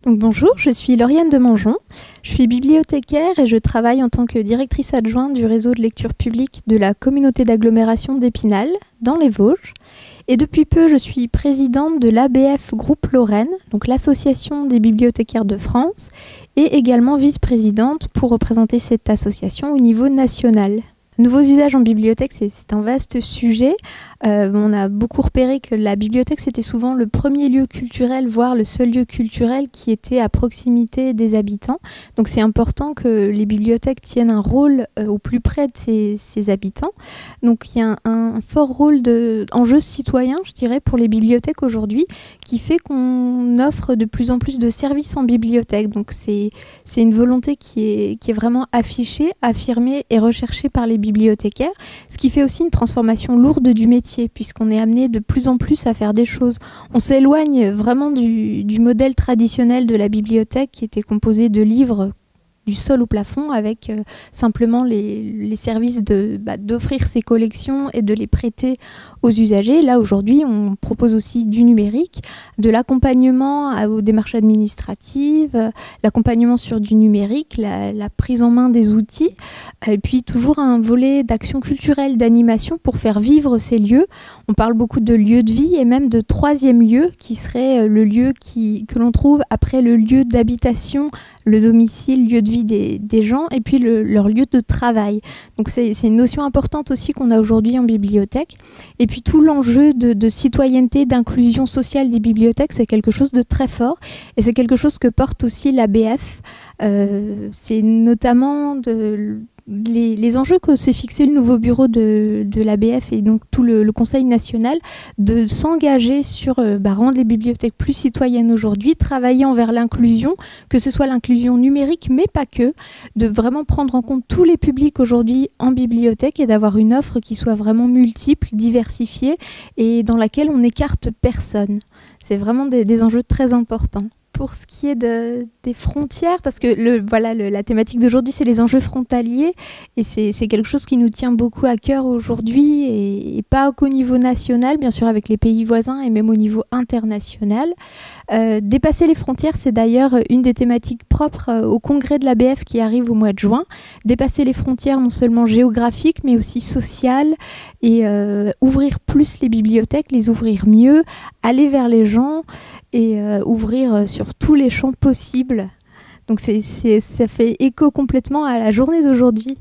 Donc bonjour, je suis Lauriane de Mangeon, je suis bibliothécaire et je travaille en tant que directrice adjointe du réseau de lecture publique de la communauté d'agglomération d'Épinal, dans les Vosges. Et depuis peu, je suis présidente de l'ABF Groupe Lorraine, donc l'association des bibliothécaires de France, et également vice-présidente pour représenter cette association au niveau national. Nouveaux usages en bibliothèque, c'est un vaste sujet. On a beaucoup repéré que la bibliothèque, c'était souvent le premier lieu culturel, voire le seul lieu culturel qui était à proximité des habitants. Donc c'est important que les bibliothèques tiennent un rôle au plus près de ces habitants. Donc il y a un fort rôle d'enjeu citoyen, je dirais, pour les bibliothèques aujourd'hui, qui fait qu'on offre de plus en plus de services en bibliothèque. Donc c'est une volonté qui est vraiment affichée, affirmée et recherchée par les bibliothécaires, ce qui fait aussi une transformation lourde du métier, puisqu'on est amené de plus en plus à faire des choses. On s'éloigne vraiment du modèle traditionnel de la bibliothèque qui était composé de livres du sol au plafond avec simplement les services d'offrir ses collections et de les prêter aux usagers. Là aujourd'hui on propose aussi du numérique, de l'accompagnement aux démarches administratives, l'accompagnement sur du numérique, la prise en main des outils et puis toujours un volet d'action culturelle, d'animation pour faire vivre ces lieux. On parle beaucoup de lieux de vie et même de troisième lieu qui serait le lieu que l'on trouve après le lieu d'habitation, le domicile, lieu de vie des gens et puis leur lieu de travail. Donc c'est une notion importante aussi qu'on a aujourd'hui en bibliothèque. Et puis tout l'enjeu de citoyenneté, d'inclusion sociale des bibliothèques, c'est quelque chose de très fort et c'est quelque chose que porte aussi l'ABF. C'est notamment les enjeux que s'est fixé le nouveau bureau de l'ABF et donc tout le Conseil national de s'engager sur rendre les bibliothèques plus citoyennes aujourd'hui, travailler envers l'inclusion, que ce soit l'inclusion numérique mais pas que, de vraiment prendre en compte tous les publics aujourd'hui en bibliothèque et d'avoir une offre qui soit vraiment multiple, diversifiée et dans laquelle on n'écarte personne. C'est vraiment des enjeux très importants. Pour ce qui est des frontières, parce que la thématique d'aujourd'hui, c'est les enjeux frontaliers, et c'est quelque chose qui nous tient beaucoup à cœur aujourd'hui, et pas qu'au niveau national, bien sûr avec les pays voisins, et même au niveau international. Dépasser les frontières, c'est d'ailleurs une des thématiques propres au congrès de l'ABF qui arrive au mois de juin. Dépasser les frontières non seulement géographiques, mais aussi sociales, et ouvrir plus les bibliothèques, les ouvrir mieux, aller vers les gens, et ouvrir sur tous les champs possibles. Donc ça fait écho complètement à la journée d'aujourd'hui.